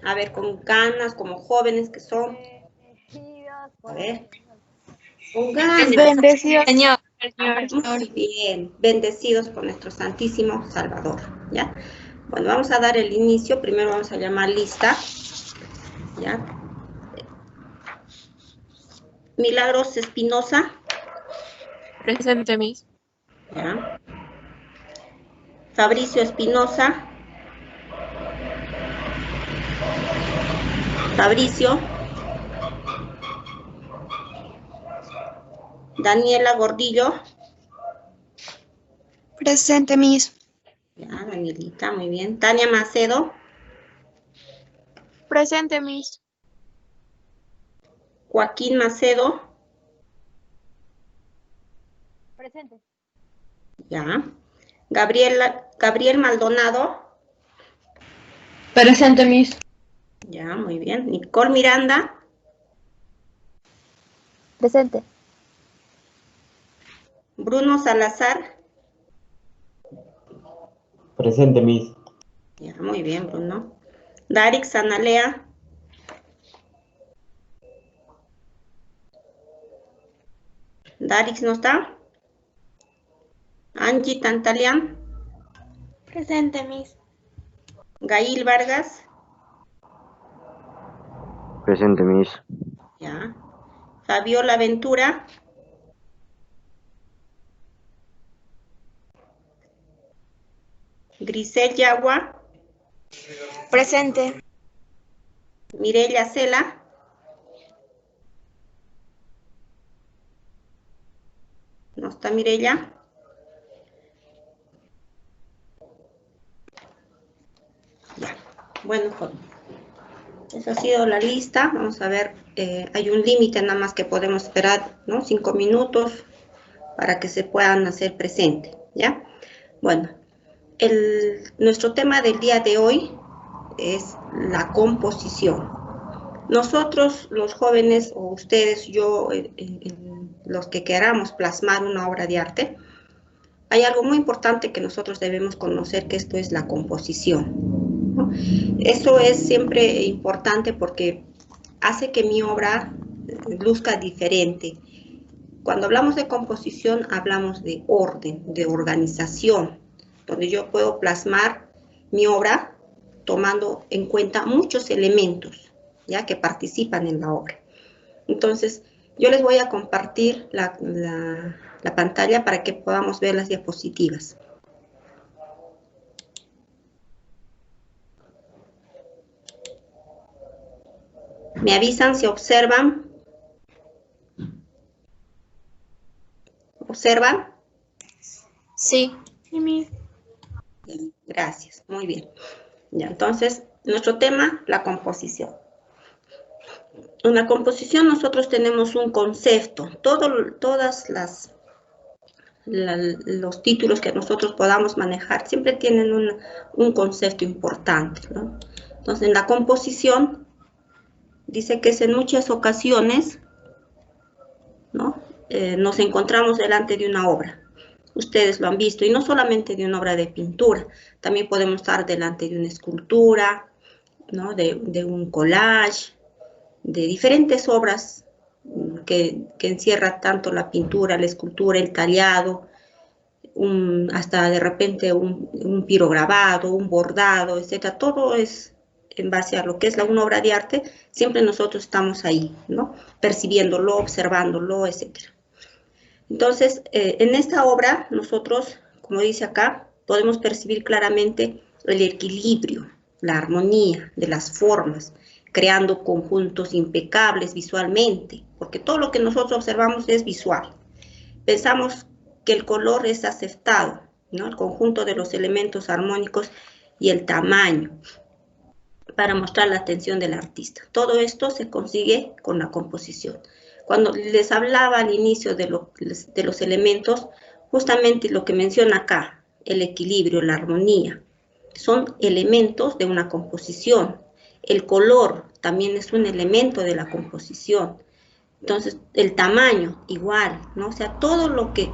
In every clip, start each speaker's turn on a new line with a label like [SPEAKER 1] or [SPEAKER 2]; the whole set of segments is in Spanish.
[SPEAKER 1] A ver, con ganas, como jóvenes que son. A ver, con ganas.
[SPEAKER 2] Bendecidos,
[SPEAKER 3] Señor.
[SPEAKER 1] Muy bien, bendecidos por nuestro Santísimo Salvador, ¿ya? Bueno, vamos a dar el inicio, primero vamos a llamar lista, ¿ya? Milagros Espinosa,
[SPEAKER 3] Presente, Miss.
[SPEAKER 1] ¿ya? Fabricio Espinosa, Fabricio, Daniela Gordillo,
[SPEAKER 2] presente, Miss.
[SPEAKER 1] ya, Danielita, muy bien. Tania Macedo,
[SPEAKER 2] Presente, Miss.
[SPEAKER 1] Joaquín Macedo,
[SPEAKER 2] Presente.
[SPEAKER 1] ya. Gabriel Maldonado,
[SPEAKER 4] Presente, Miss.
[SPEAKER 1] ya, muy bien. Nicole Miranda,
[SPEAKER 2] Presente.
[SPEAKER 1] Bruno Salazar,
[SPEAKER 5] Presente, Miss.
[SPEAKER 1] ya, muy bien, Bruno. Darix Analea, Darix no está. Angie Tantalian,
[SPEAKER 2] Presente, Miss.
[SPEAKER 1] Gail Vargas,
[SPEAKER 5] Presente, Miss.
[SPEAKER 1] ya. Fabiola Ventura, Grisel Yagua,
[SPEAKER 2] Presente.
[SPEAKER 1] Mireya Cela, no está Mireya. Ya, bueno, esa ha sido la lista. Vamos a ver, hay un límite nada más que podemos esperar, ¿no? 5 minutos para que se puedan hacer presente, ¿ya? Bueno, nuestro tema del día de hoy es la composición. Nosotros, los jóvenes, o ustedes, yo, los que queramos plasmar una obra de arte, hay algo muy importante que nosotros debemos conocer, que esto es la composición, ¿no? Eso es siempre importante porque hace que mi obra luzca diferente. Cuando hablamos de composición, hablamos de orden, de organización, donde yo puedo plasmar mi obra tomando en cuenta muchos elementos, ¿ya? Que participan en la obra. Entonces, yo les voy a compartir la pantalla para que podamos ver las diapositivas. ¿Me avisan si observan? ¿Observan?
[SPEAKER 2] Sí. Sí, Miss.
[SPEAKER 1] Gracias, muy bien. Ya, entonces, nuestro tema, la composición. En la composición nosotros tenemos un concepto. Todas los títulos que nosotros podamos manejar siempre tienen un concepto importante, ¿no? Entonces, en la composición dice que es en muchas ocasiones, ¿no? Nos encontramos delante de una obra. Ustedes lo han visto, y no solamente de una obra de pintura, también podemos estar delante de una escultura, ¿no? De un collage, de diferentes obras que encierra tanto la pintura, la escultura, el tallado, hasta de repente un pirograbado, un bordado, etc. Todo es en base a lo que es una obra de arte, siempre nosotros estamos ahí, ¿no? Percibiéndolo, observándolo, etc. Entonces, en esta obra, nosotros, como dice acá, podemos percibir claramente el equilibrio, la armonía de las formas, creando conjuntos impecables visualmente, porque todo lo que nosotros observamos es visual. Pensamos que el color es aceptado, ¿no? El conjunto de los elementos armónicos y el tamaño, para mostrar la atención del artista. Todo esto se consigue con la composición. Cuando les hablaba al inicio de los elementos, justamente lo que menciona acá, el equilibrio, la armonía, son elementos de una composición. El color también es un elemento de la composición. Entonces, el tamaño, igual, ¿no? O sea, todo lo que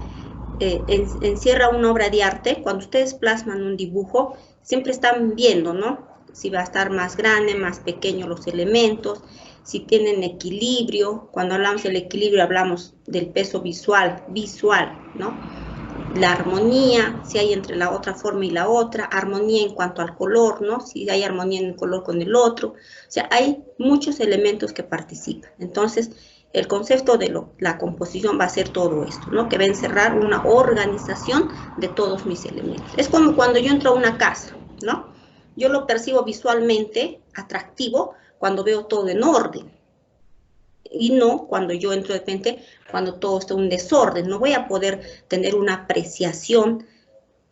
[SPEAKER 1] encierra una obra de arte, cuando ustedes plasman un dibujo, siempre están viendo, ¿no? si va a estar más grande, más pequeño los elementos, si tienen equilibrio. Cuando hablamos del equilibrio hablamos del peso visual, ¿no? La armonía, si hay entre la otra forma y la otra, armonía en cuanto al color, ¿no? Si hay armonía en el color con el otro. O sea, hay muchos elementos que participan. Entonces, el concepto de la composición va a ser todo esto, ¿no? Que va a encerrar una organización de todos mis elementos. Es como cuando yo entro a una casa, ¿no? Yo lo percibo visualmente atractivo cuando veo todo en orden. Y no cuando yo entro de repente, cuando todo está en desorden. No voy a poder tener una apreciación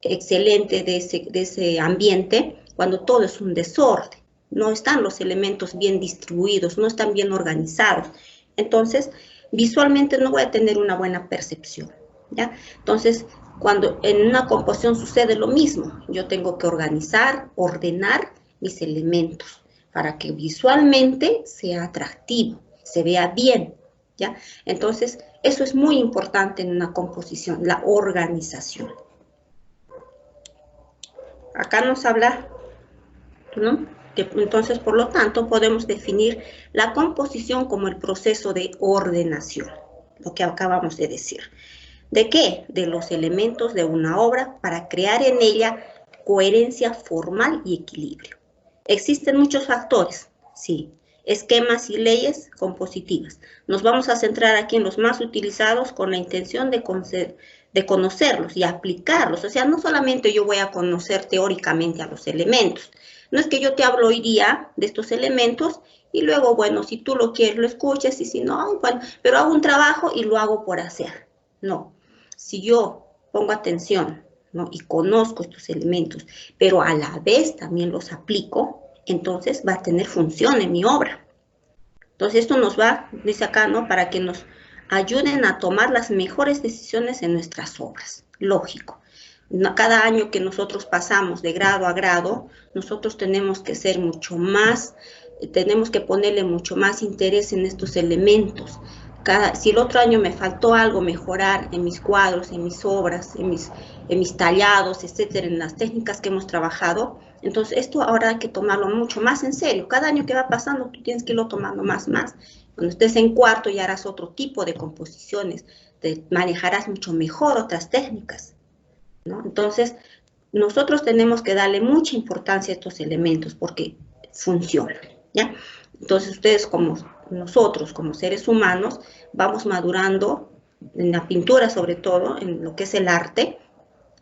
[SPEAKER 1] excelente de ese ambiente cuando todo es un desorden. No están los elementos bien distribuidos, no están bien organizados. Entonces, visualmente no voy a tener una buena percepción, ¿ya? Entonces, cuando en una composición sucede lo mismo, yo tengo que organizar, ordenar mis elementos para que visualmente sea atractivo, se vea bien, ¿ya? Entonces, eso es muy importante en una composición, la organización. Acá nos habla, ¿no? Que, entonces, por lo tanto, podemos definir la composición como el proceso de ordenación, lo que acabamos de decir. ¿De qué? De los elementos de una obra para crear en ella coherencia formal y equilibrio. Existen muchos factores, sí, esquemas y leyes compositivas. Nos vamos a centrar aquí en los más utilizados con la intención de conocerlos y aplicarlos. O sea, no solamente yo voy a conocer teóricamente a los elementos. No es que yo te hablo hoy día de estos elementos y luego, bueno, si tú lo quieres, lo escuchas y si no, bueno, pero hago un trabajo y lo hago por hacer. No, si yo pongo atención, ¿no? Y conozco estos elementos, pero a la vez también los aplico, entonces va a tener función en mi obra. Entonces esto nos va, dice acá, ¿no? Para que nos ayuden a tomar las mejores decisiones en nuestras obras. Lógico. Cada año que nosotros pasamos de grado a grado, nosotros tenemos que ser mucho más, tenemos que ponerle mucho más interés en estos elementos. Si el otro año me faltó algo, mejorar en mis cuadros, en mis obras, en mis tallados, etcétera, en las técnicas que hemos trabajado, entonces esto ahora hay que tomarlo mucho más en serio. Cada año que va pasando, tú tienes que irlo tomando más. Cuando estés en cuarto ya harás otro tipo de composiciones, te manejarás mucho mejor otras técnicas, ¿no? Entonces, nosotros tenemos que darle mucha importancia a estos elementos porque funcionan, ¿ya? Entonces, ustedes como nosotros, como seres humanos, vamos madurando en la pintura, sobre todo, en lo que es el arte,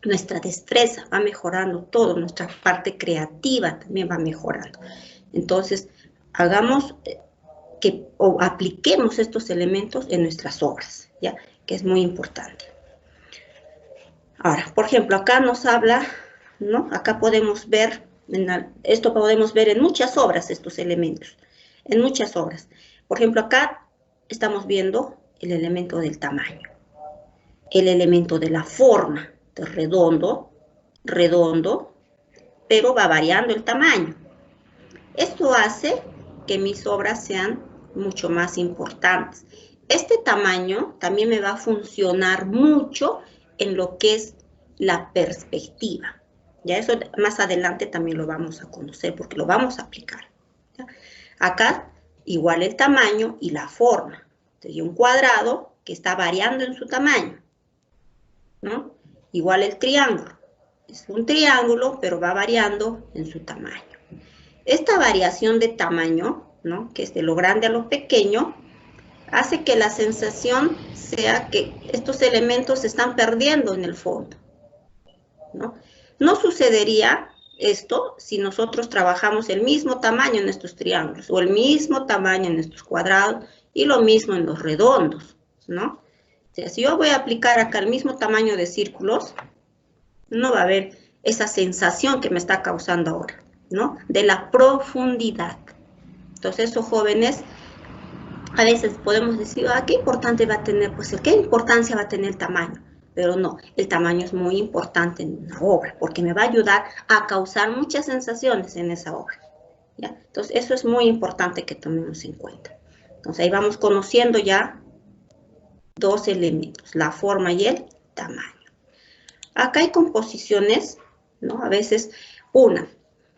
[SPEAKER 1] nuestra destreza va mejorando todo, nuestra parte creativa también va mejorando. Entonces, hagamos o apliquemos estos elementos en nuestras obras, ¿ya? Que es muy importante. Ahora, por ejemplo, acá nos habla, ¿no? Acá podemos ver, esto podemos ver en muchas obras, estos elementos, en muchas obras. Por ejemplo, acá estamos viendo el elemento del tamaño, el elemento de la forma, de redondo, pero va variando el tamaño. Esto hace que mis obras sean mucho más importantes. Este tamaño también me va a funcionar mucho en lo que es la perspectiva. Ya eso más adelante también lo vamos a conocer porque lo vamos a aplicar. ¿Ya? Acá igual el tamaño y la forma. Entonces, un cuadrado que está variando en su tamaño, ¿no? Igual el triángulo. Es un triángulo, pero va variando en su tamaño. Esta variación de tamaño, ¿no? Que es de lo grande a lo pequeño, hace que la sensación sea que estos elementos se están perdiendo en el fondo, ¿no? No sucedería esto si nosotros trabajamos el mismo tamaño en estos triángulos o el mismo tamaño en estos cuadrados y lo mismo en los redondos, ¿no? O sea, si yo voy a aplicar acá el mismo tamaño de círculos, no va a haber esa sensación que me está causando ahora, ¿no? De la profundidad. Entonces, esos jóvenes, a veces podemos decir, ¿qué importante va a tener? Pues, ¿qué importancia va a tener el tamaño? Pero no, el tamaño es muy importante en una obra, porque me va a ayudar a causar muchas sensaciones en esa obra, ¿ya? Entonces, eso es muy importante que tomemos en cuenta. Entonces, ahí vamos conociendo ya dos elementos, la forma y el tamaño. Acá hay composiciones, ¿no? A veces,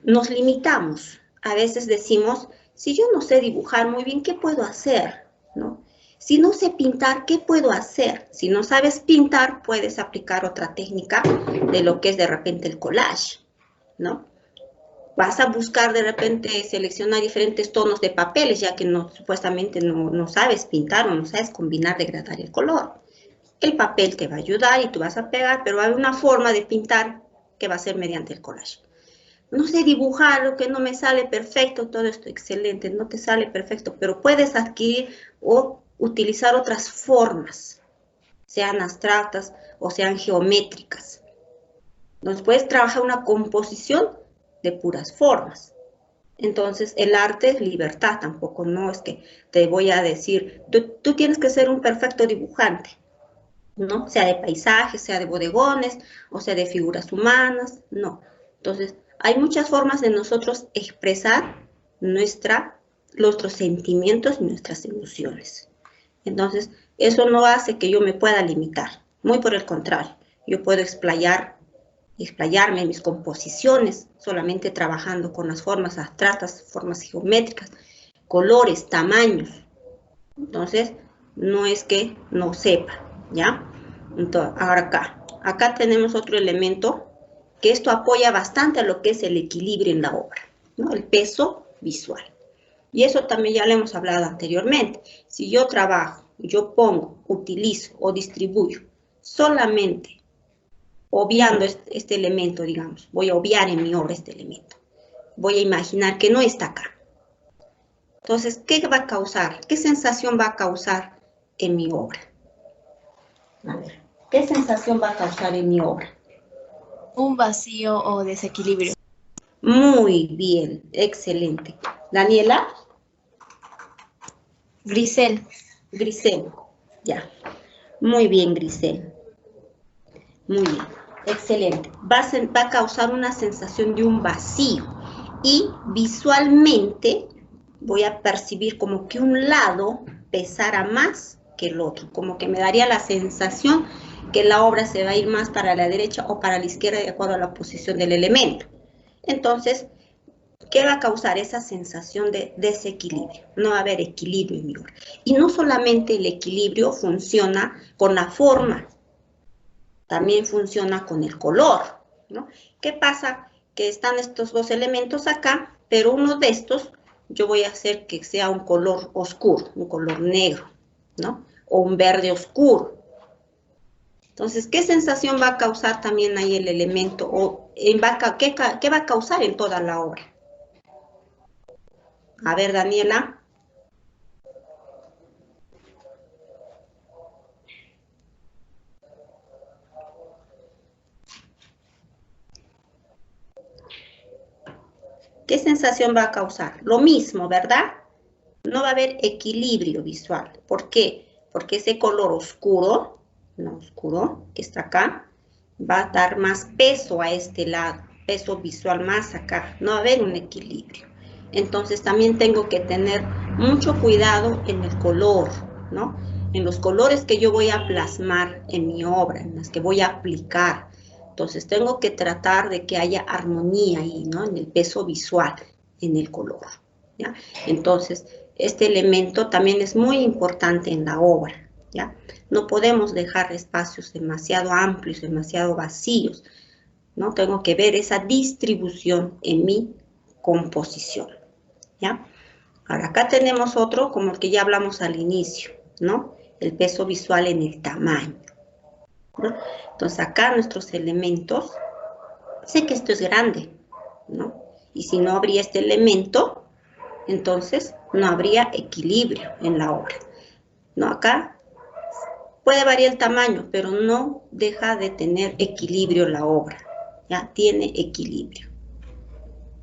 [SPEAKER 1] nos limitamos. A veces decimos, si yo no sé dibujar muy bien, ¿qué puedo hacer? ¿No? Si no sé pintar, ¿qué puedo hacer? Si no sabes pintar, puedes aplicar otra técnica de lo que es de repente el collage, ¿no? Vas a buscar de repente seleccionar diferentes tonos de papeles, ya que supuestamente no sabes pintar o no sabes combinar, degradar el color. El papel te va a ayudar y tú vas a pegar, pero hay una forma de pintar que va a ser mediante el collage. No sé dibujar, lo que no me sale perfecto, todo esto excelente, no te sale perfecto, pero puedes adquirir o utilizar otras formas, sean abstractas o sean geométricas. Entonces puedes trabajar una composición de puras formas. Entonces el arte es libertad, tampoco no es que te voy a decir, tú tienes que ser un perfecto dibujante, ¿no? Sea de paisajes, sea de bodegones, o sea de figuras humanas, no. Entonces, hay muchas formas de nosotros expresar nuestros sentimientos y nuestras emociones. Entonces, eso no hace que yo me pueda limitar, muy por el contrario, yo puedo explayarme en mis composiciones, solamente trabajando con las formas abstractas, formas geométricas, colores, tamaños. Entonces, no es que no sepa, ¿ya? Entonces, ahora acá tenemos otro elemento que esto apoya bastante a lo que es el equilibrio en la obra, ¿no? El peso visual. Y eso también ya lo hemos hablado anteriormente. Si yo trabajo, yo pongo, utilizo o distribuyo solamente obviando este elemento, digamos, voy a obviar en mi obra este elemento. Voy a imaginar que no está acá. Entonces, ¿qué va a causar? ¿Qué sensación va a causar en mi obra? A ver, ¿qué sensación va a causar en mi obra?
[SPEAKER 2] Un vacío o desequilibrio.
[SPEAKER 1] Muy bien, excelente. Daniela.
[SPEAKER 2] Grisel.
[SPEAKER 1] Grisel, ya. Muy bien, Grisel. Muy bien, excelente. Va a causar una sensación de un vacío y visualmente voy a percibir como que un lado pesara más que el otro, como que me daría la sensación que la obra se va a ir más para la derecha o para la izquierda de acuerdo a la posición del elemento. Entonces, ¿qué va a causar esa sensación de desequilibrio? No va a haber equilibrio en mi obra. Y no solamente el equilibrio funciona con la forma, también funciona con el color, ¿no? ¿Qué pasa? Que están estos dos elementos acá, pero uno de estos yo voy a hacer que sea un color oscuro, un color negro, ¿no? O un verde oscuro. Entonces, ¿qué sensación va a causar también ahí el elemento? O ¿qué va a causar en toda la obra? A ver, Daniela. ¿Qué sensación va a causar? Lo mismo, ¿verdad? No va a haber equilibrio visual. ¿Por qué? Porque ese color oscuro, no oscuro, que está acá, va a dar más peso a este lado, peso visual más acá. No va a haber un equilibrio. Entonces también tengo que tener mucho cuidado en el color, ¿no? En los colores que yo voy a plasmar en mi obra, en las que voy a aplicar. Entonces tengo que tratar de que haya armonía ahí, ¿no? En el peso visual, en el color, ¿ya? Entonces, este elemento también es muy importante en la obra, ¿ya? No podemos dejar espacios demasiado amplios, demasiado vacíos, ¿no? Tengo que ver esa distribución en mi composición, ¿ya? Ahora, acá tenemos otro, como el que ya hablamos al inicio, ¿no? El peso visual en el tamaño, ¿no? Entonces, acá nuestros elementos, sé que esto es grande, ¿no? Y si no habría este elemento, entonces no habría equilibrio en la obra, ¿no? Acá puede variar el tamaño, pero no deja de tener equilibrio la obra, ¿ya? Tiene equilibrio.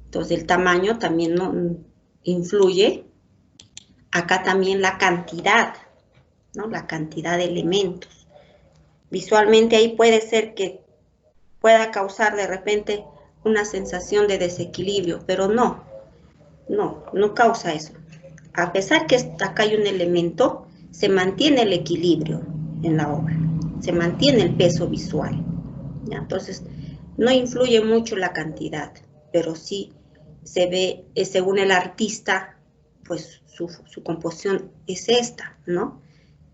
[SPEAKER 1] Entonces el tamaño también no influye. Acá también la cantidad, ¿no? La cantidad de elementos. Visualmente ahí puede ser que pueda causar de repente una sensación de desequilibrio, pero no causa eso. A pesar que acá hay un elemento, se mantiene el equilibrio en la obra, se mantiene el peso visual, ¿ya? Entonces, no influye mucho la cantidad, pero sí se ve, según el artista, pues su composición es esta, ¿no?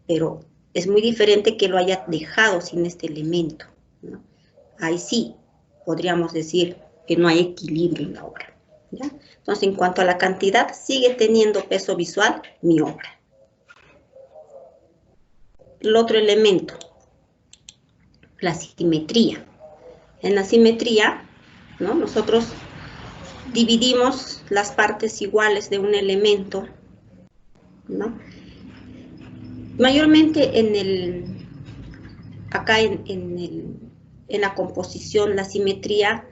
[SPEAKER 1] Pero es muy diferente que lo haya dejado sin este elemento, ¿no? Ahí sí podríamos decir que no hay equilibrio en la obra, ¿ya? Entonces, en cuanto a la cantidad, sigue teniendo peso visual mi obra. El otro elemento, la simetría. En la simetría, ¿no? Nosotros dividimos las partes iguales de un elemento, ¿no? Mayormente acá en la composición, la simetría,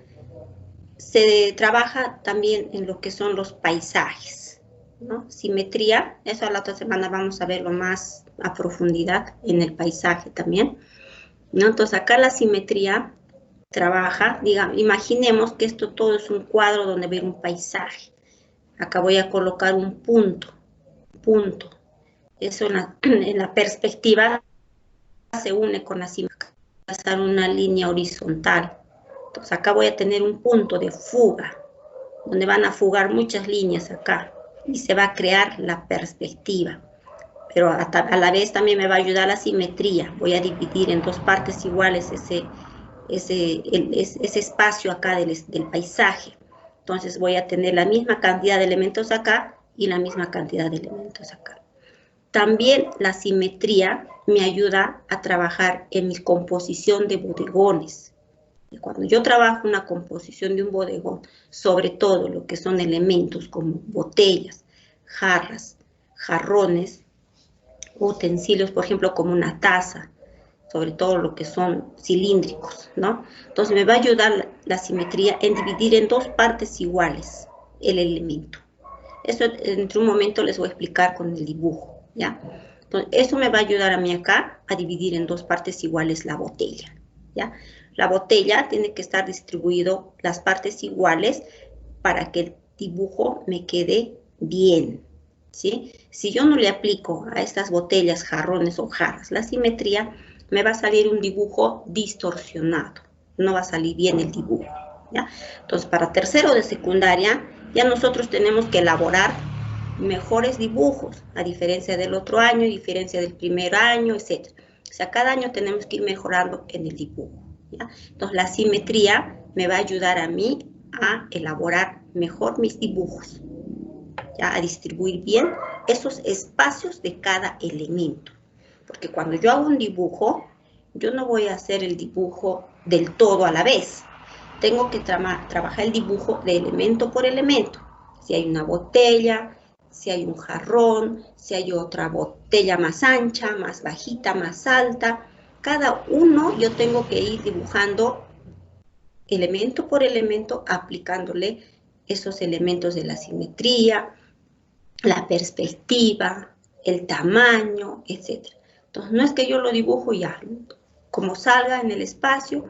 [SPEAKER 1] se trabaja también en lo que son los paisajes, ¿no? Simetría, eso la otra semana vamos a verlo más a profundidad en el paisaje también, ¿no? Entonces acá la simetría trabaja, digamos, imaginemos que esto todo es un cuadro donde ve un paisaje. Acá voy a colocar un punto. Eso en la perspectiva se une con la simetría, pasar una línea horizontal. Entonces acá voy a tener un punto de fuga, donde van a fugar muchas líneas acá, y se va a crear la perspectiva. Pero a la vez también me va a ayudar la simetría. Voy a dividir en dos partes iguales ese espacio acá del paisaje. Entonces voy a tener la misma cantidad de elementos acá y la misma cantidad de elementos acá. También la simetría me ayuda a trabajar en mi composición de bodegones. Y cuando yo trabajo una composición de un bodegón, sobre todo lo que son elementos como botellas, jarras, jarrones, utensilios, por ejemplo, como una taza, sobre todo lo que son cilíndricos, ¿no? Entonces me va a ayudar la simetría en dividir en dos partes iguales el elemento. Eso entre un momento les voy a explicar con el dibujo, ¿ya? Entonces, eso me va a ayudar a mí acá a dividir en dos partes iguales la botella, ¿ya? La botella tiene que estar distribuido las partes iguales para que el dibujo me quede bien, ¿sí? Si yo no le aplico a estas botellas, jarrones o jarras la simetría, me va a salir un dibujo distorsionado, no va a salir bien el dibujo, ¿ya? Entonces, para tercero de secundaria, ya nosotros tenemos que elaborar mejores dibujos, a diferencia del otro año, a diferencia del primer año, etc. O sea, cada año tenemos que ir mejorando en el dibujo, ¿ya? Entonces, la simetría me va a ayudar a mí a elaborar mejor mis dibujos, ¿ya? A distribuir bien esos espacios de cada elemento. Porque cuando yo hago un dibujo, yo no voy a hacer el dibujo del todo a la vez. Tengo que trabajar el dibujo de elemento por elemento. Si hay una botella, si hay un jarrón, si hay otra botella más ancha, más bajita, más alta. Cada uno yo tengo que ir dibujando elemento por elemento, aplicándole esos elementos de la simetría, la perspectiva, el tamaño, etc. Entonces, no es que yo lo dibujo ya, como salga en el espacio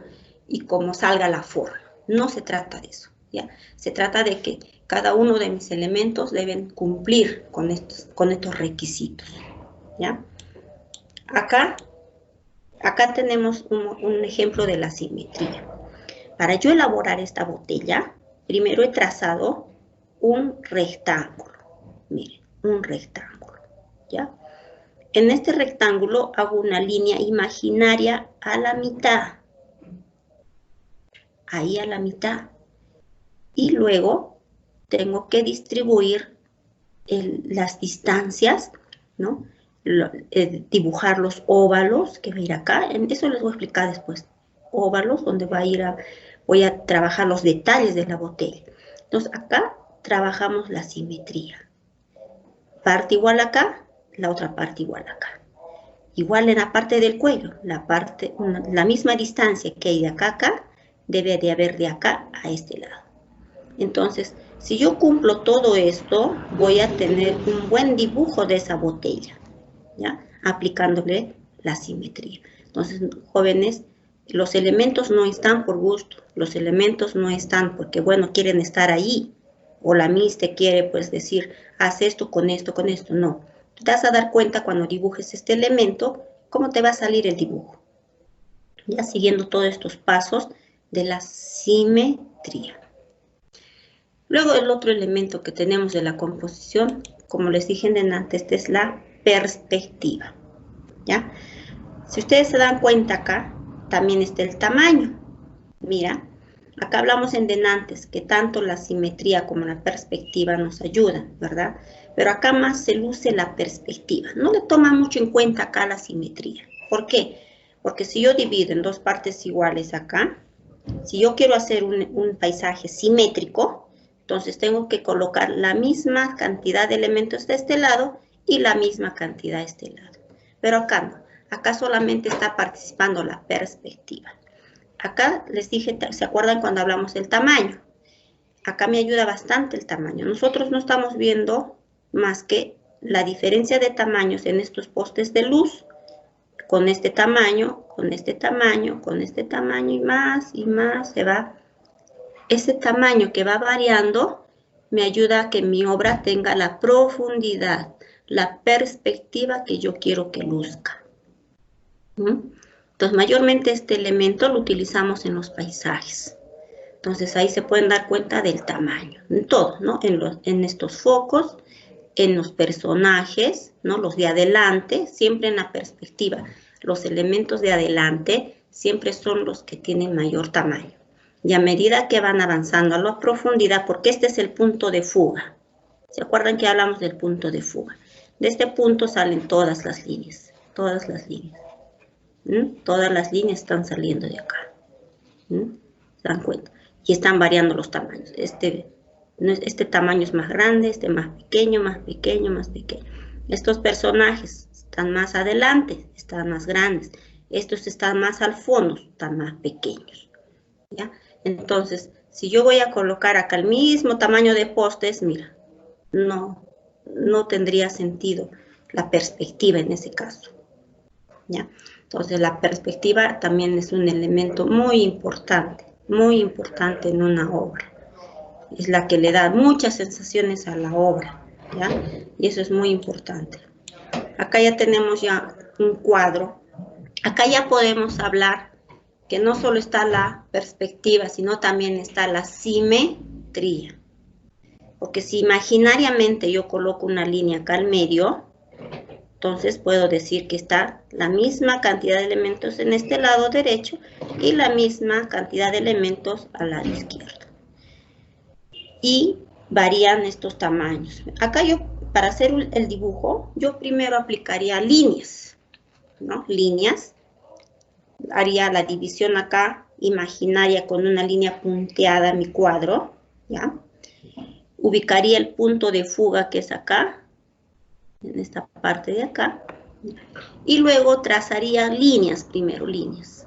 [SPEAKER 1] y como salga la forma. No se trata de eso, ¿ya? Se trata de que cada uno de mis elementos deben cumplir con estos requisitos, ¿ya? Acá tenemos un ejemplo de la simetría. Para yo elaborar esta botella, primero he trazado un rectángulo. Miren, un rectángulo, ¿ya? En este rectángulo hago una línea imaginaria a la mitad. Ahí a la mitad. Y luego tengo que distribuir las distancias, ¿no? Dibujar los óvalos que va a ir acá. Eso les voy a explicar después. Óvalos donde voy a trabajar los detalles de la botella. Entonces acá trabajamos la simetría. Parte igual acá, la otra parte igual acá. Igual en la parte del cuello, la misma distancia que hay de acá a acá, debe de haber de acá a este lado. Entonces, si yo cumplo todo esto, voy a tener un buen dibujo de esa botella, ¿ya? Aplicándole la simetría. Entonces, jóvenes, los elementos no están por gusto, los elementos no están porque, bueno, quieren estar ahí, o la Miss te quiere, pues, decir, haz esto, no. Te vas a dar cuenta cuando dibujes este elemento, cómo te va a salir el dibujo. Ya siguiendo todos estos pasos de la simetría. Luego el otro elemento que tenemos de la composición, como les dije antes, esta es la perspectiva, ¿ya? Si ustedes se dan cuenta acá, también está el tamaño. Mira, acá hablamos en denantes que tanto la simetría como la perspectiva nos ayudan, ¿verdad? Pero acá más se luce la perspectiva. No le toma mucho en cuenta acá la simetría. ¿Por qué? Porque si yo divido en dos partes iguales acá, si yo quiero hacer un paisaje simétrico, entonces tengo que colocar la misma cantidad de elementos de este lado y la misma cantidad de este lado. Pero acá no. Acá solamente está participando la perspectiva. Acá les dije, ¿se acuerdan cuando hablamos del tamaño? Acá me ayuda bastante el tamaño. Nosotros no estamos viendo más que la diferencia de tamaños en estos postes de luz, con este tamaño, con este tamaño, con este tamaño y más se va. Ese tamaño que va variando me ayuda a que mi obra tenga la profundidad, la perspectiva que yo quiero que luzca. Entonces, mayormente este elemento lo utilizamos en los paisajes. Entonces, ahí se pueden dar cuenta del tamaño, en todo, ¿no? En estos focos, en los personajes, ¿no? Los de adelante, siempre en la perspectiva. Los elementos de adelante siempre son los que tienen mayor tamaño. Y a medida que van avanzando a la profundidad, porque este es el punto de fuga. ¿Se acuerdan que hablamos del punto de fuga? De este punto salen todas las líneas, todas las líneas. Todas las líneas están saliendo de acá. ¿Se dan cuenta? Y están variando los tamaños. Este tamaño es más grande, este más pequeño, más pequeño, más pequeño. Estos personajes están más adelante, están más grandes. Estos están más al fondo, están más pequeños. ¿Ya? Entonces, si yo voy a colocar acá el mismo tamaño de postes, mira, no tendría sentido la perspectiva en ese caso. ¿Ya? Entonces, la perspectiva también es un elemento muy importante en una obra. Es la que le da muchas sensaciones a la obra, ¿ya? Y eso es muy importante. Acá ya tenemos ya un cuadro. Acá ya podemos hablar que no solo está la perspectiva, sino también está la simetría. Porque si imaginariamente yo coloco una línea acá al medio, entonces puedo decir que está la misma cantidad de elementos en este lado derecho y la misma cantidad de elementos al lado izquierdo. Y varían estos tamaños. Acá yo, para hacer el dibujo, yo primero aplicaría líneas, ¿no? Líneas. Haría la división acá imaginaria con una línea punteada en mi cuadro, ¿ya? Ubicaría el punto de fuga que es acá, en esta parte de acá, y luego trazaría líneas primero, líneas,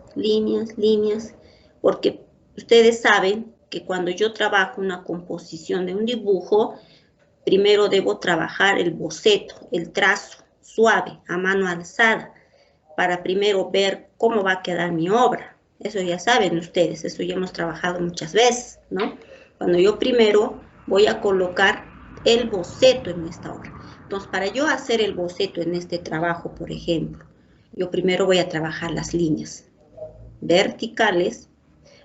[SPEAKER 1] porque ustedes saben que cuando yo trabajo una composición de un dibujo, primero debo trabajar el boceto, el trazo suave, a mano alzada, para primero ver cómo va a quedar mi obra. Eso ya saben ustedes, eso ya hemos trabajado muchas veces, ¿no? Cuando yo primero voy a colocar el boceto en esta obra. Entonces, para yo hacer el boceto en este trabajo, por ejemplo, yo primero voy a trabajar las líneas verticales,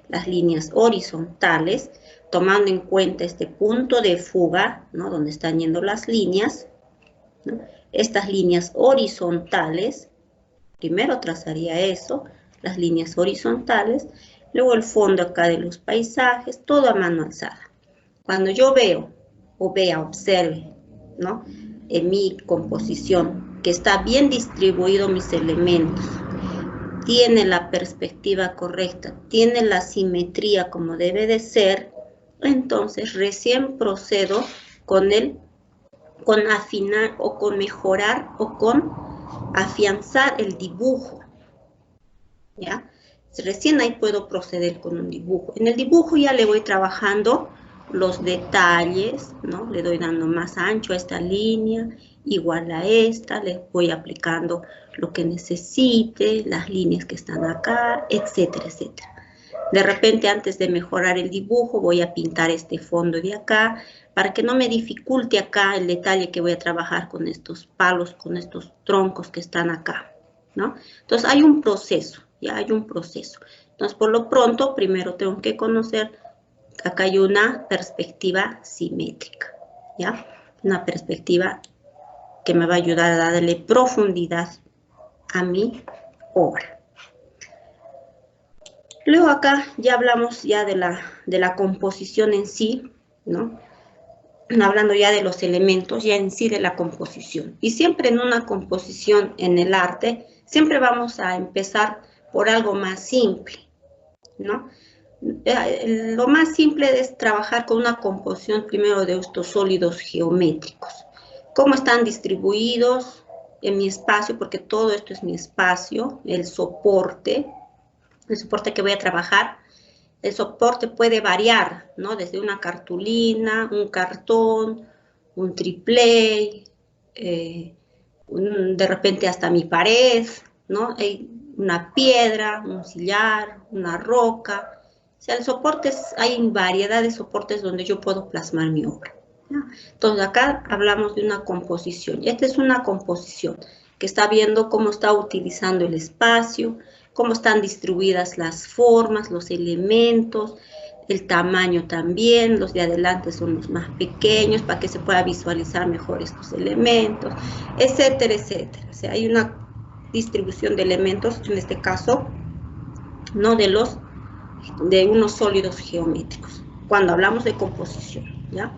[SPEAKER 1] las líneas horizontales, tomando en cuenta este punto de fuga, ¿no? Donde están yendo las líneas, ¿no? Estas líneas horizontales, primero trazaría eso, las líneas horizontales, luego el fondo acá de los paisajes, todo a mano alzada. Cuando yo veo, observe, ¿no? En mi composición, que está bien distribuido mis elementos, tiene la perspectiva correcta, tiene la simetría como debe de ser, entonces recién procedo con afinar o con mejorar o con afianzar el dibujo, ¿ya? Recién ahí puedo proceder con un dibujo. En el dibujo ya le voy trabajando los detalles, ¿no? Le doy dando más ancho a esta línea, igual a esta, le voy aplicando lo que necesite, las líneas que están acá, etcétera, etcétera. De repente, antes de mejorar el dibujo, voy a pintar este fondo de acá, para que no me dificulte acá el detalle que voy a trabajar con estos palos, con estos troncos que están acá, ¿no? Entonces, hay un proceso, ya hay un proceso. Entonces, por lo pronto, primero tengo que conocer acá hay una perspectiva simétrica, ¿ya? Una perspectiva que me va a ayudar a darle profundidad a mi obra. Luego acá ya hablamos ya de la composición en sí, ¿no? Hablando ya de los elementos, ya en sí de la composición. Y siempre en una composición en el arte, siempre vamos a empezar por algo más simple, ¿no? Lo más simple es trabajar con una composición primero de estos sólidos geométricos. ¿Cómo están distribuidos en mi espacio? Porque todo esto es mi espacio, el soporte que voy a trabajar. El soporte puede variar, ¿no? Desde una cartulina, un cartón, un triplé, de repente hasta mi pared, ¿no? Hay una piedra, un sillar, una roca. O sea, el soporte hay variedad de soportes donde yo puedo plasmar mi obra, ¿no? Entonces, acá hablamos de una composición. Y esta es una composición que está viendo cómo está utilizando el espacio, cómo están distribuidas las formas, los elementos, el tamaño también, los de adelante son los más pequeños para que se pueda visualizar mejor estos elementos, etcétera, etcétera. O sea, hay una distribución de elementos, en este caso, no de unos sólidos geométricos, cuando hablamos de composición, ¿ya?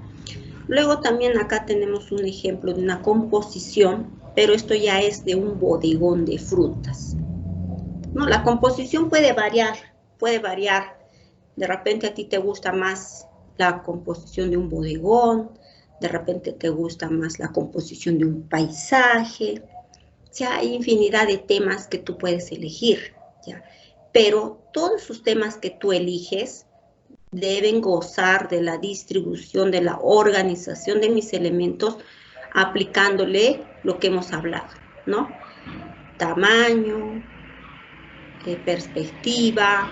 [SPEAKER 1] Luego también acá tenemos un ejemplo de una composición, pero esto ya es de un bodegón de frutas. No, la composición puede variar. De repente a ti te gusta más la composición de un bodegón, de repente te gusta más la composición de un paisaje. O sea, hay infinidad de temas que tú puedes elegir, ¿ya? Pero todos esos temas que tú eliges deben gozar de la distribución, de la organización de mis elementos, aplicándole lo que hemos hablado, ¿no? Tamaño, perspectiva,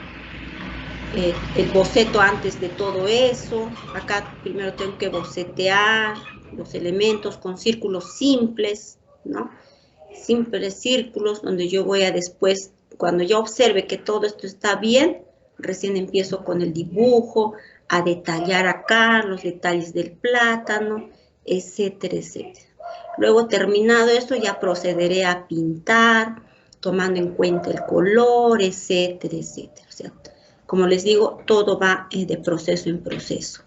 [SPEAKER 1] el boceto antes de todo eso. Acá primero tengo que bocetear los elementos con círculos simples, ¿no? Simples círculos donde yo voy a después, cuando yo observe que todo esto está bien, recién empiezo con el dibujo, a detallar acá los detalles del plátano, etcétera, etcétera. Luego, terminado esto, ya procederé a pintar, tomando en cuenta el color, etcétera, etcétera. O sea, como les digo, todo va de proceso en proceso.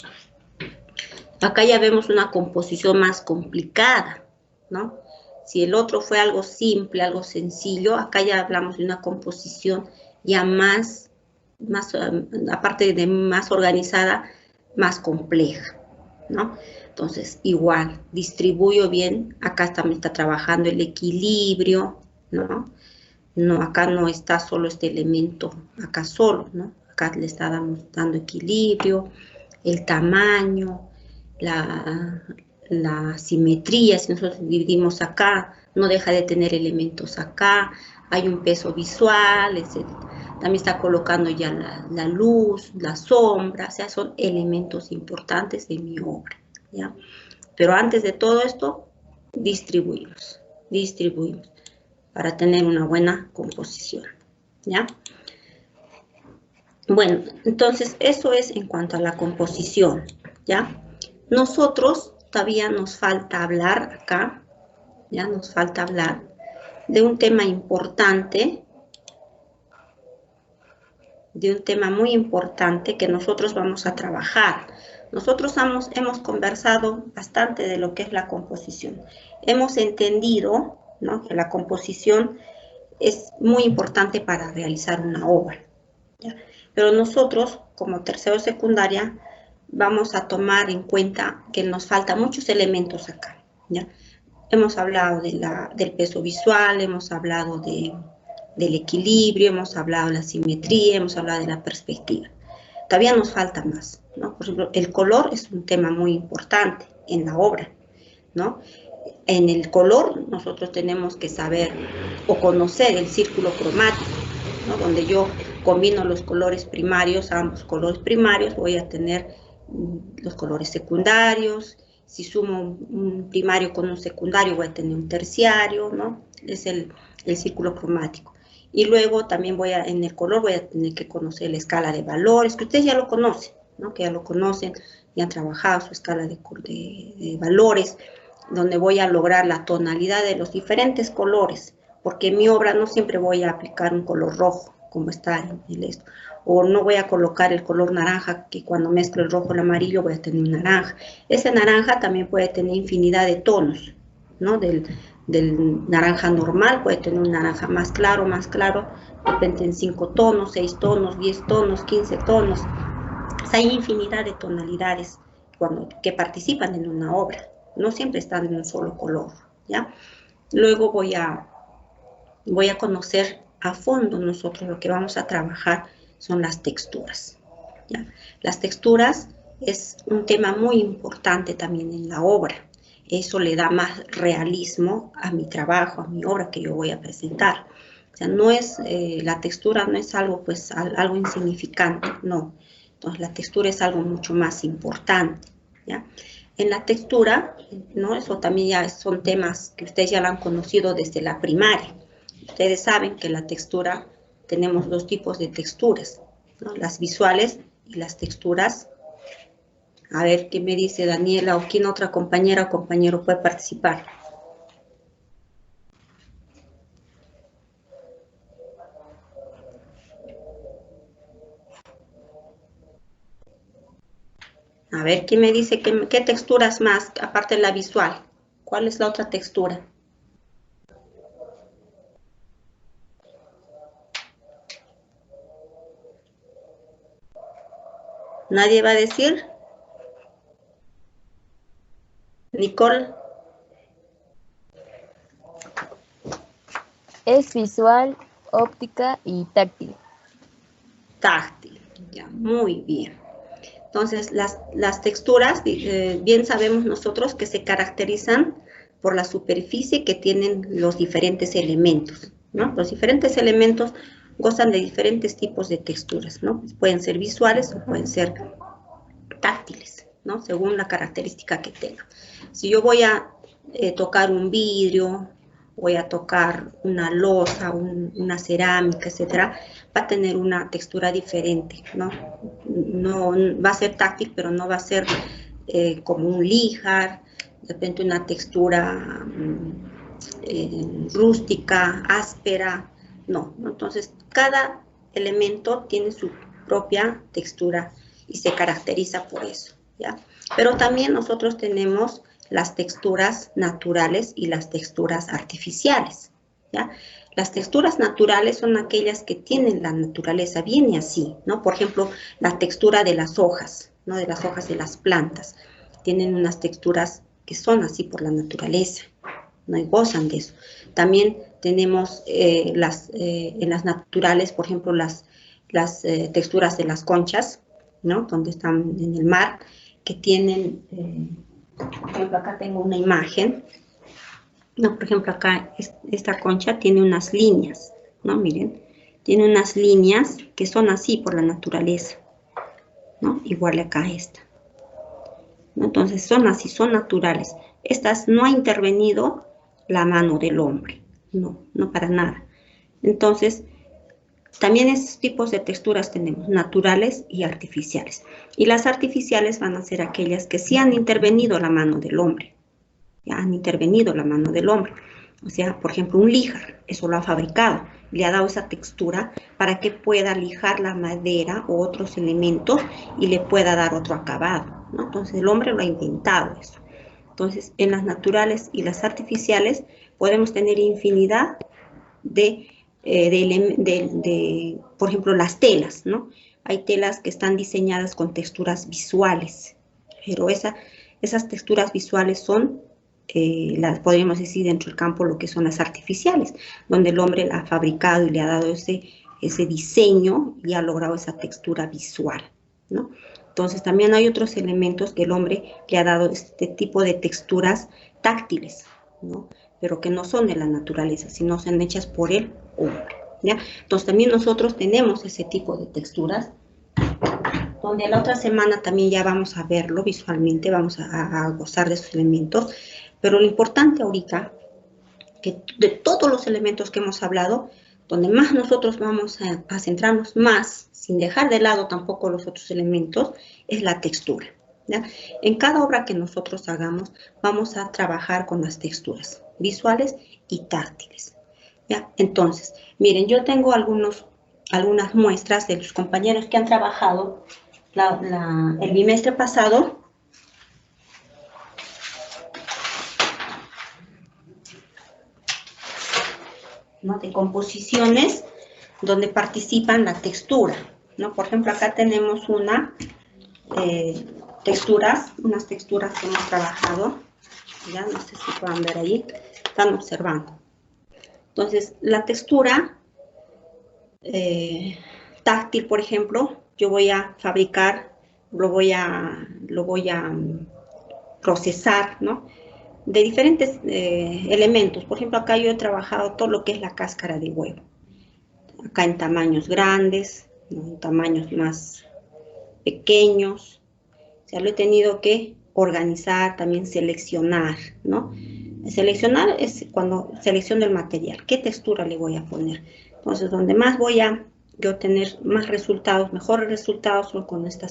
[SPEAKER 1] Acá ya vemos una composición más complicada, ¿no? Si el otro fue algo simple, algo sencillo, acá ya hablamos de una composición ya más aparte de más organizada, más compleja, ¿no? Entonces, igual, distribuyo bien, acá también está trabajando el equilibrio, ¿no? No, acá no está solo este elemento, acá solo, ¿no? Acá le estábamos dando equilibrio, el tamaño, la simetría, si nosotros dividimos acá, no deja de tener elementos acá, hay un peso visual, etc. También está colocando ya la luz, la sombra, o sea, son elementos importantes de mi obra, ¿ya? Pero antes de todo esto, distribuimos, para tener una buena composición, ¿ya? Bueno, entonces eso es en cuanto a la composición, ¿ya? Nosotros todavía nos falta hablar acá, ya nos falta hablar de un tema importante, de un tema muy importante que nosotros vamos a trabajar. Nosotros hemos conversado bastante de lo que es la composición. Hemos entendido, ¿no?, que la composición es muy importante para realizar una obra, ¿ya? Pero nosotros, como tercero secundaria, vamos a tomar en cuenta que nos faltan muchos elementos acá, ¿ya? Hemos hablado del peso visual, hemos hablado del equilibrio, hemos hablado de la simetría, hemos hablado de la perspectiva. Todavía nos falta más, ¿no? Por ejemplo, el color es un tema muy importante en la obra, ¿no? En el color nosotros tenemos que saber o conocer el círculo cromático, ¿no?, donde yo combino los colores primarios, ambos colores primarios, voy a tener los colores secundarios. Si sumo un primario con un secundario, voy a tener un terciario, ¿no? Es el círculo cromático. Y luego también en el color voy a tener que conocer la escala de valores, que ustedes ya lo conocen, ¿no? Que ya lo conocen, ya han trabajado su escala de valores, donde voy a lograr la tonalidad de los diferentes colores, porque en mi obra no siempre voy a aplicar un color rojo, como está en el esto, o no voy a colocar el color naranja, que cuando mezclo el rojo y el amarillo voy a tener un naranja. Ese naranja también puede tener infinidad de tonos, ¿no? Del naranja normal, puede tener un naranja más claro, depende en 5 tonos, 6 tonos, 10 tonos, 15 tonos. O sea, hay infinidad de tonalidades que participan en una obra, no siempre están en un solo color, ¿ya? Luego voy a conocer a fondo nosotros lo que vamos a trabajar son las texturas, ¿ya? Las texturas es un tema muy importante también en la obra. Eso le da más realismo a mi trabajo, a mi obra que yo voy a presentar. O sea, no es, la textura no es algo, pues, algo insignificante, no. Entonces, la textura es algo mucho más importante, ¿ya? En la textura, ¿no? Eso también ya son temas que ustedes ya lo han conocido desde la primaria. Ustedes saben que la textura, tenemos 2 tipos de texturas, ¿no? Las visuales y las texturas. A ver, ¿qué me dice Daniela o quién otra compañera o compañero puede participar? A ver, ¿quién me dice qué texturas más, aparte de la visual? ¿Cuál es la otra textura? ¿Nadie va a decir? Nicole.
[SPEAKER 2] Es visual, óptica y táctil.
[SPEAKER 1] Táctil, ya, muy bien. Entonces, las texturas, bien sabemos nosotros que se caracterizan por la superficie que tienen los diferentes elementos, ¿no? Los diferentes elementos gozan de diferentes tipos de texturas, ¿no? Pueden ser visuales o pueden ser táctiles, ¿no? Según la característica que tenga. Si yo voy a tocar un vidrio, voy a tocar una losa, una cerámica, etcétera, va a tener una textura diferente, ¿no? No va a ser táctil, pero no va a ser como un lijar, de repente una textura rústica, áspera, no. Entonces, cada elemento tiene su propia textura y se caracteriza por eso, ¿ya? Pero también nosotros tenemos las texturas naturales y las texturas artificiales, ¿ya? Las texturas naturales son aquellas que tienen la naturaleza, viene así, ¿no? Por ejemplo, la textura de las hojas, ¿no? De las hojas de las plantas, tienen unas texturas que son así por la naturaleza, ¿no? Y gozan de eso. También tenemos en las naturales, por ejemplo, las texturas de las conchas, ¿no? Donde están en el mar, que tienen, por ejemplo, acá tengo una imagen, no, por ejemplo, acá esta concha tiene unas líneas, ¿no? Miren, tiene unas líneas que son así por la naturaleza, ¿no? Igual acá esta, ¿no? Entonces son así, son naturales. Estas no ha intervenido la mano del hombre, no, no para nada. Entonces, también estos tipos de texturas tenemos naturales y artificiales. Y las artificiales van a ser aquellas que sí han intervenido la mano del hombre. Ya han intervenido la mano del hombre. O sea, por ejemplo, un lijar, eso lo ha fabricado, le ha dado esa textura para que pueda lijar la madera o otros elementos y le pueda dar otro acabado, ¿no? Entonces, el hombre lo ha inventado eso. Entonces, en las naturales y las artificiales podemos tener infinidad por ejemplo, las telas, ¿no? Hay telas que están diseñadas con texturas visuales, pero esas texturas visuales son, las podríamos decir dentro del campo lo que son las artificiales, donde el hombre la ha fabricado y le ha dado ese diseño y ha logrado esa textura visual, ¿no? Entonces, también hay otros elementos que el hombre le ha dado este tipo de texturas táctiles, ¿no? Pero que no son de la naturaleza, sino son hechas por el hombre, ¿ya? Entonces, también nosotros tenemos ese tipo de texturas, donde la otra semana también ya vamos a verlo visualmente, vamos a gozar de esos elementos, pero lo importante ahorita, que de todos los elementos que hemos hablado, donde más nosotros vamos a centrarnos más, sin dejar de lado tampoco los otros elementos, es la textura, ¿ya? En cada obra que nosotros hagamos, vamos a trabajar con las texturas visuales y táctiles, ¿ya? Entonces, miren, yo tengo algunas muestras de los compañeros que han trabajado el bimestre pasado. ¿No? De composiciones donde participan la textura, ¿no? Por ejemplo, acá tenemos unas texturas que hemos trabajado, ya no sé si puedan ver ahí, están observando. Entonces, la textura táctil, por ejemplo, yo voy a fabricar, lo voy a procesar, ¿no? De diferentes elementos. Por ejemplo, acá yo he trabajado todo lo que es la cáscara de huevo. Acá en tamaños grandes, ¿no? En tamaños más pequeños. O sea, lo he tenido que organizar, también seleccionar, ¿no? Seleccionar es cuando selecciono el material. ¿Qué textura le voy a poner? Entonces, donde más voy a yo tener más resultados, mejores resultados son con este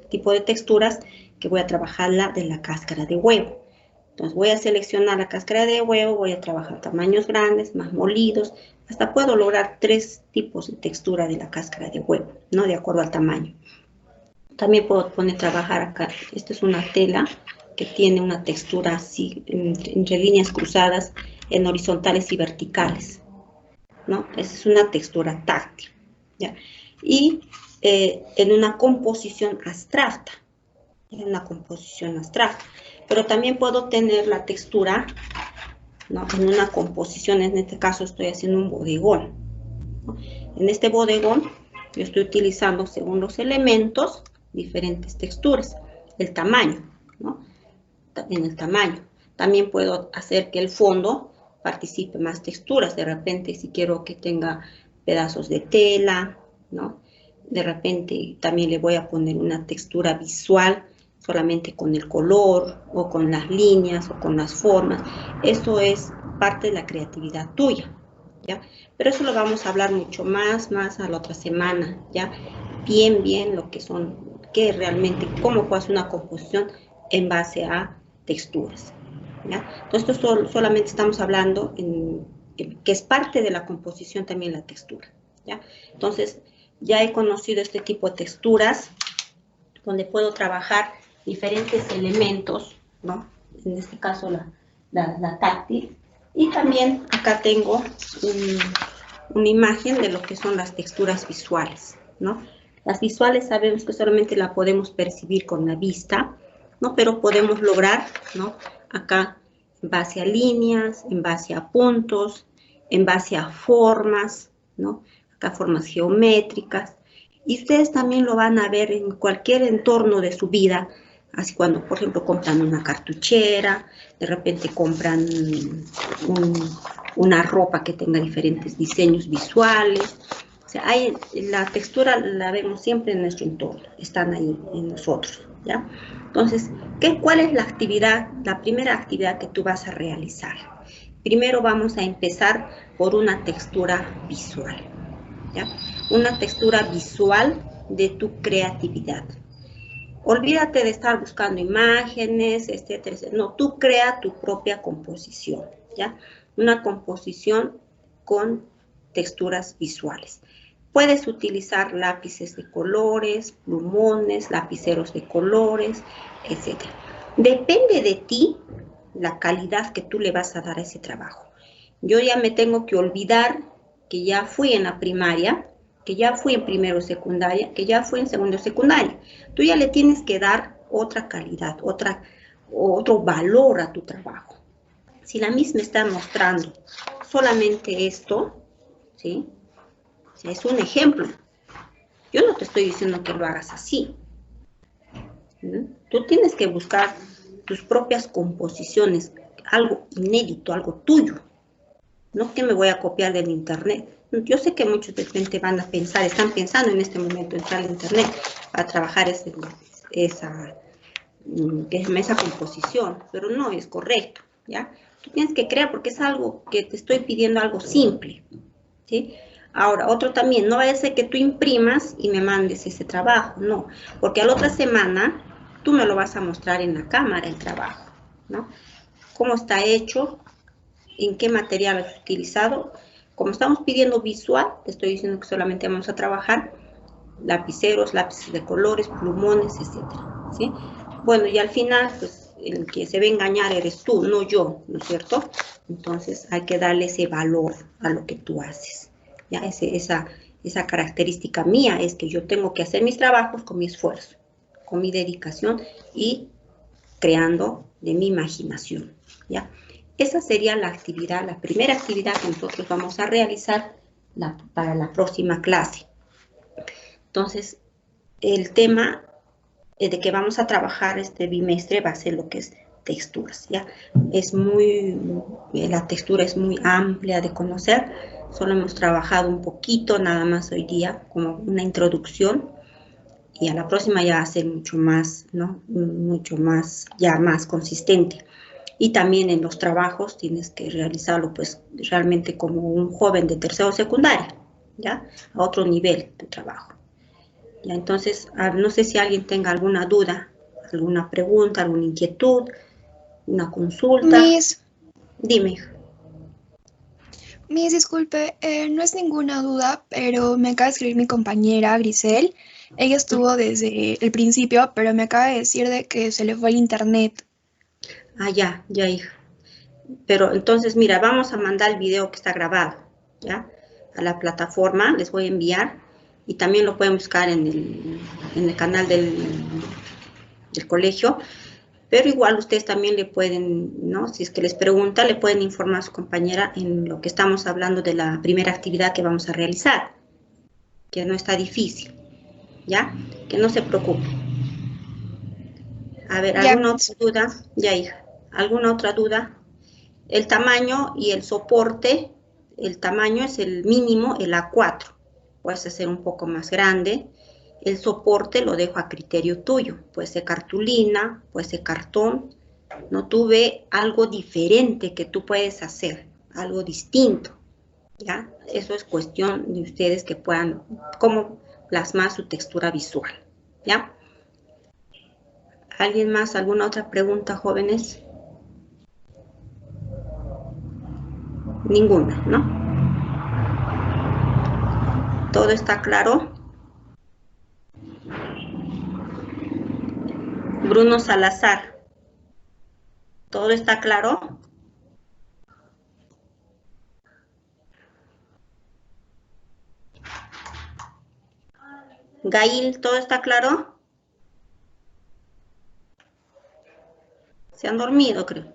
[SPEAKER 1] tipo de texturas que voy a trabajarla de la cáscara de huevo. Entonces voy a seleccionar la cáscara de huevo, voy a trabajar tamaños grandes, más molidos, hasta puedo lograr 3 tipos de textura de la cáscara de huevo, ¿no? De acuerdo al tamaño. También puedo trabajar acá, esta es una tela que tiene una textura así, entre líneas cruzadas, en horizontales y verticales, ¿no? Esa es una textura táctil, ¿ya? Y en una composición abstracta, pero también puedo tener la textura, ¿no? En una composición, en este caso estoy haciendo un bodegón, ¿no? En este bodegón yo estoy utilizando, según los elementos, diferentes texturas, el tamaño, ¿no? También el tamaño. También puedo hacer que el fondo participe más texturas, de repente si quiero que tenga pedazos de tela, ¿no? De repente también le voy a poner una textura visual, solamente con el color, o con las líneas, o con las formas. Eso es parte de la creatividad tuya, ¿ya? Pero eso lo vamos a hablar mucho más a la otra semana, ¿ya? Bien lo que son, que realmente, cómo puedo hacer una composición en base a texturas, ¿ya? Entonces, esto solamente estamos hablando que es parte de la composición también la textura, ¿ya? Entonces, ya he conocido este tipo de texturas, donde puedo trabajar diferentes elementos, ¿no? En este caso la táctil. Y también acá tengo una imagen de lo que son las texturas visuales, ¿no? Las visuales sabemos que solamente la podemos percibir con la vista, ¿no? Pero podemos lograr, ¿no? Acá en base a líneas, en base a puntos, en base a formas, ¿no? Acá formas geométricas. Y ustedes también lo van a ver en cualquier entorno de su vida, así cuando, por ejemplo, compran una cartuchera, de repente compran una ropa que tenga diferentes diseños visuales. O sea, la textura la vemos siempre en nuestro entorno, están ahí en nosotros, ¿ya? Entonces, ¿cuál es la primera actividad que tú vas a realizar? Primero vamos a empezar por una textura visual, ¿ya? Una textura visual de tu creatividad. Olvídate de estar buscando imágenes, etcétera, etcétera. No, tú crea tu propia composición, ¿ya? Una composición con texturas visuales. Puedes utilizar lápices de colores, plumones, lapiceros de colores, etcétera. Depende de ti la calidad que tú le vas a dar a ese trabajo. Yo ya me tengo que olvidar que ya fui en la primaria, que ya fui en primero secundaria, que ya fui en segundo secundaria. Tú ya le tienes que dar otra calidad, otro valor a tu trabajo. Si la misma está mostrando solamente esto, ¿sí? O sea, es un ejemplo. Yo no te estoy diciendo que lo hagas así. ¿Sí? Tú tienes que buscar tus propias composiciones, algo inédito, algo tuyo. No que me voy a copiar del internet. Yo sé que muchos de repente van a pensar, están pensando en este momento entrar al internet para trabajar esa composición, pero no es correcto, ¿ya? Tú tienes que crear porque es algo que te estoy pidiendo, algo simple, ¿sí? Ahora, otro también, no vaya a ser que tú imprimas y me mandes ese trabajo, no, porque a la otra semana tú me lo vas a mostrar en la cámara el trabajo, ¿no? Cómo está hecho, en qué material has utilizado. Como estamos pidiendo visual, te estoy diciendo que solamente vamos a trabajar lapiceros, lápices de colores, plumones, etcétera, ¿sí? Bueno, y al final, pues, el que se ve a engañar eres tú, no yo, ¿no es cierto? Entonces, hay que darle ese valor a lo que tú haces, ¿ya? Esa característica mía es que yo tengo que hacer mis trabajos con mi esfuerzo, con mi dedicación y creando de mi imaginación, ¿ya? Esa sería la actividad, la primera actividad que nosotros vamos a realizar para la próxima clase. Entonces, el tema de que vamos a trabajar este bimestre va a ser lo que es texturas, ¿ya? La textura es muy amplia de conocer, solo hemos trabajado un poquito nada más hoy día, como una introducción, y a la próxima ya va a ser mucho más, ¿no? Mucho más, ya más consistente. Y también en los trabajos tienes que realizarlo, pues, realmente como un joven de tercero o secundaria, ¿ya? A otro nivel de trabajo. Ya, entonces, no sé si alguien tenga alguna duda, alguna pregunta, alguna inquietud, una consulta. Dime.
[SPEAKER 4] Miss, disculpe, no es ninguna duda, pero me acaba de escribir mi compañera Grisel. Ella estuvo desde el principio, pero me acaba de decir de que se le fue el internet.
[SPEAKER 1] Ah, ya, hija. Pero entonces, mira, vamos a mandar el video que está grabado, ¿ya? A la plataforma, les voy a enviar, y también lo pueden buscar en el canal del colegio, pero igual ustedes también le pueden, ¿no? Si es que les pregunta, le pueden informar a su compañera en lo que estamos hablando de la primera actividad que vamos a realizar, que no está difícil, ¿ya? Que no se preocupe. A ver, ¿alguna otra duda? Ya, hija. ¿Alguna otra duda? El tamaño y el soporte, el tamaño es el mínimo, el A4. Puedes hacer un poco más grande. El soporte lo dejo a criterio tuyo. Puede ser cartulina, puede ser cartón. No tuve algo diferente que tú puedes hacer, algo distinto, ¿ya? Eso es cuestión de ustedes que puedan, cómo plasmar su textura visual, ¿ya? ¿Alguien más? ¿Alguna otra pregunta, jóvenes? Ninguna, ¿no? ¿Todo está claro? Bruno Salazar, ¿todo está claro? Gail, ¿todo está claro? Se han dormido, creo.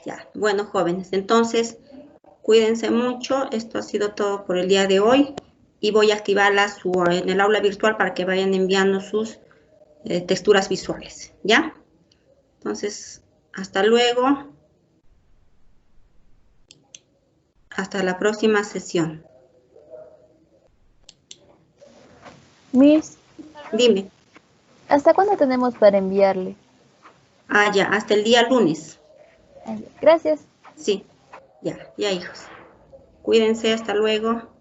[SPEAKER 1] Ya, bueno, jóvenes, entonces, cuídense mucho. Esto ha sido todo por el día de hoy. Y voy a activarla en el aula virtual para que vayan enviando sus texturas visuales, ¿ya? Entonces, hasta luego. Hasta la próxima sesión.
[SPEAKER 2] Miss,
[SPEAKER 1] Dime.
[SPEAKER 2] ¿hasta cuándo tenemos para enviarle?
[SPEAKER 1] Ah, ya, hasta el día lunes.
[SPEAKER 2] Gracias.
[SPEAKER 1] Sí, ya, hijos. Cuídense, hasta luego.